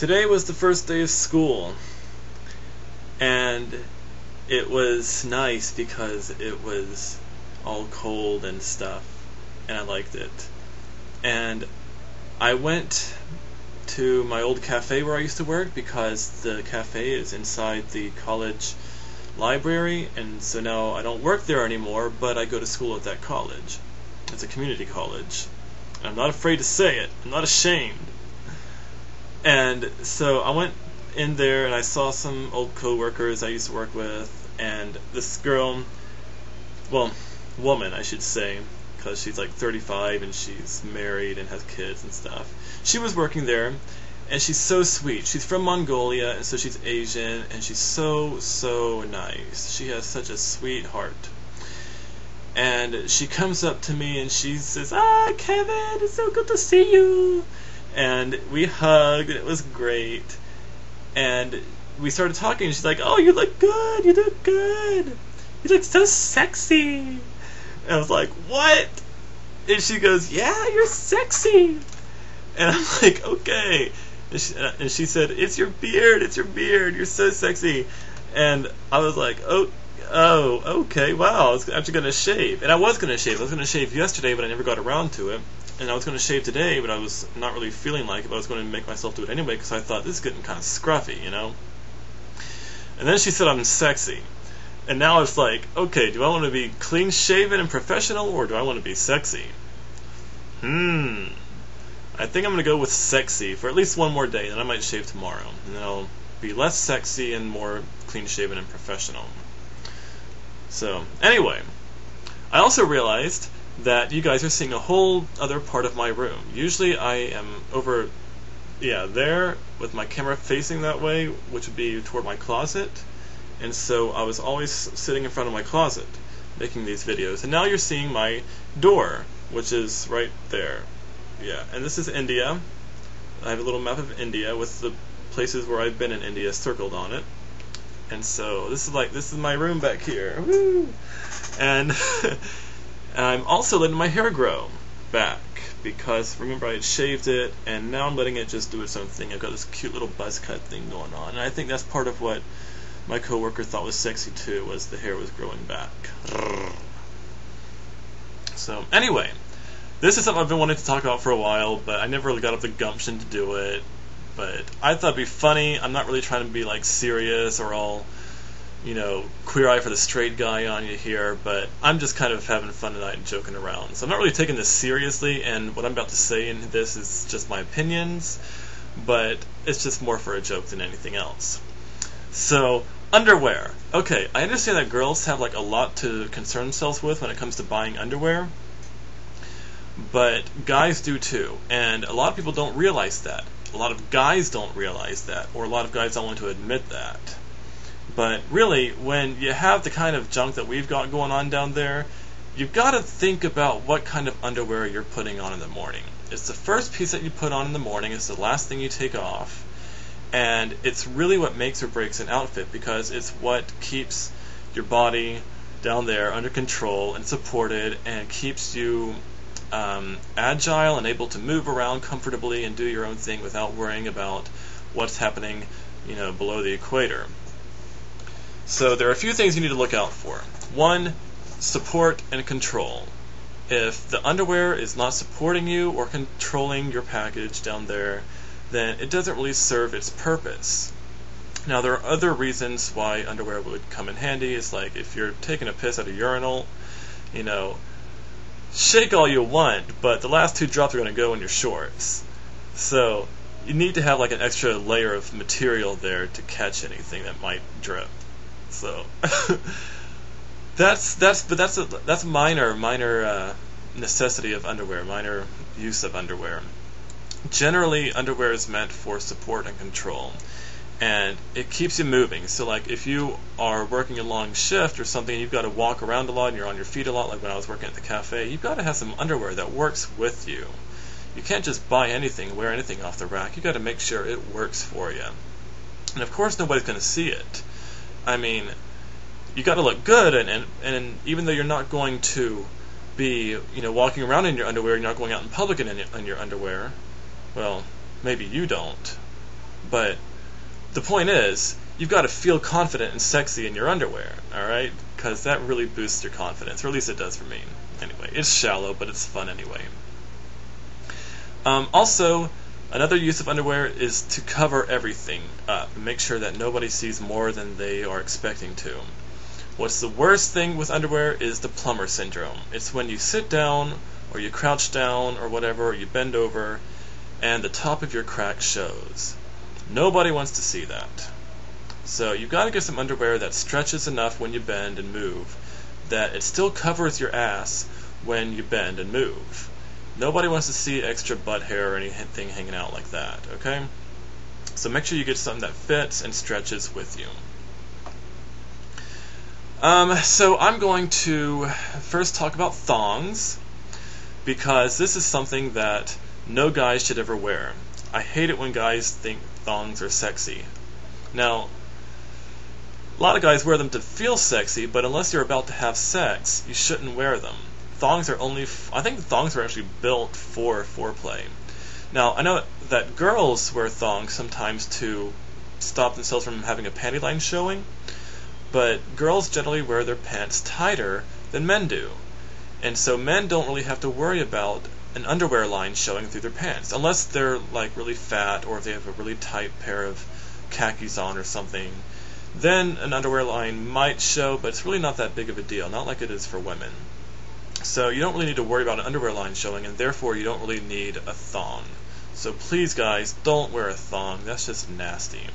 Today was the first day of school, and it was nice because it was all cold and stuff, and I liked it. And I went to my old cafe where I used to work because the cafe is inside the college library, and so now I don't work there anymore, but I go to school at that college. It's a community college. I'm not afraid to say it. I'm not ashamed. And so I went in there and I saw some old co-workers I used to work with, and this girl, well, woman I should say, because she's like 35 and she's married and has kids and stuff. She was working there, and she's so sweet. She's from Mongolia, and so she's Asian, and she's so nice. She has such a sweet heart. And she comes up to me and she says, "Ah, Kevin, it's so good to see you." And we hugged, and it was great. And we started talking, and she's like, "Oh, you look good, you look good. You look so sexy." And I was like, "What?" And she goes, "Yeah, you're sexy." And I'm like, "Okay." And she said, it's your beard, you're so sexy." And I was like, oh, okay, wow, I was actually going to shave. And I was going to shave yesterday, but I never got around to it. And I was going to shave today, but I was not really feeling like it, but I was going to make myself do it anyway, because I thought, this is getting kind of scruffy, you know? And then she said I'm sexy. And now it's like, okay, do I want to be clean-shaven and professional, or do I want to be sexy? I think I'm going to go with sexy for at least one more day, then I might shave tomorrow. And then I'll be less sexy and more clean-shaven and professional. So, anyway, I also realized that you guys are seeing a whole other part of my room. Usually I am over, there, with my camera facing that way, which would be toward my closet. And so I was always sitting in front of my closet making these videos. And now you're seeing my door, which is right there. Yeah, and this is India. I have a little map of India with the places where I've been in India circled on it. And so this is my room back here. Woo! And I'm also letting my hair grow back because, remember, I had shaved it, and now I'm letting it just do its own thing. I've got this cute little buzz cut thing going on, and I think that's part of what my coworker thought was sexy too, was the hair was growing back. So anyway, this is something I've been wanting to talk about for a while, but I never really got up the gumption to do it. But I thought it'd be funny. I'm not really trying to be like serious or all, queer eye for the straight guy on you here, but I'm just kind of having fun tonight and joking around. So I'm not really taking this seriously, and what I'm about to say in this is just my opinions, but it's just more for a joke than anything else. So, underwear. Okay, I understand that girls have like a lot to concern themselves with when it comes to buying underwear, but guys do too, and a lot of people don't realize that. A lot of guys don't realize that, or a lot of guys don't want to admit that. But really, when you have the kind of junk that we've got going on down there, you've got to think about what kind of underwear you're putting on in the morning. It's the first piece that you put on in the morning, it's the last thing you take off, and it's really what makes or breaks an outfit, because it's what keeps your body down there under control and supported, and keeps you agile and able to move around comfortably and do your own thing without worrying about what's happening, below the equator. So there are a few things you need to look out for. One, support and control. If the underwear is not supporting you or controlling your package down there, then it doesn't really serve its purpose. Now, there are other reasons why underwear would come in handy. It's like if you're taking a piss at a urinal, shake all you want, but the last two drops are going to go in your shorts. So you need to have like an extra layer of material there to catch anything that might drip. So that's minor necessity of underwear, minor use of underwear. Generally, underwear is meant for support and control, and it keeps you moving. So like if you are working a long shift or something, you've got to walk around a lot and you're on your feet a lot, like when I was working at the cafe, you've got to have some underwear that works with you. You can't just buy anything, wear anything off the rack. You've got to make sure it works for you. And of course nobody's going to see it. I mean, you got to look good, and even though you're not going to be, walking around in your underwear, you're not going out in public in your underwear, well, maybe you don't, But the point is, you've got to feel confident and sexy in your underwear, alright? Because that really boosts your confidence, or at least it does for me. Anyway, it's shallow, but it's fun anyway. Also, another use of underwear is to cover everything up and make sure that nobody sees more than they are expecting to. What's the worst thing with underwear is the plumber syndrome. It's when you sit down, or you crouch down, or whatever, or you bend over, and the top of your crack shows. Nobody wants to see that. So you've got to get some underwear that stretches enough when you bend and move, that it still covers your ass when you bend and move. Nobody wants to see extra butt hair or anything hanging out like that, okay? So make sure you get something that fits and stretches with you. So I'm going to first talk about thongs, because this is something that no guy should ever wear. I hate it when guys think thongs are sexy. Now, a lot of guys wear them to feel sexy, but unless you're about to have sex, you shouldn't wear them. Thongs are I think thongs are actually built for foreplay. Now, I know that girls wear thongs sometimes to stop themselves from having a panty line showing, but girls generally wear their pants tighter than men do. And so men don't really have to worry about an underwear line showing through their pants, unless they're like really fat or if they have a really tight pair of khakis on or something. Then an underwear line might show, but it's really not that big of a deal, not like it is for women. So you don't really need to worry about an underwear line showing, and therefore you don't really need a thong. So please, guys, don't wear a thong. That's just nasty.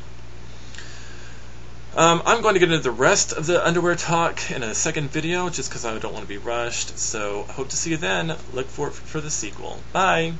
I'm going to get into the rest of the underwear talk in a second video, just because I don't want to be rushed. So I hope to see you then. Look for the sequel. Bye!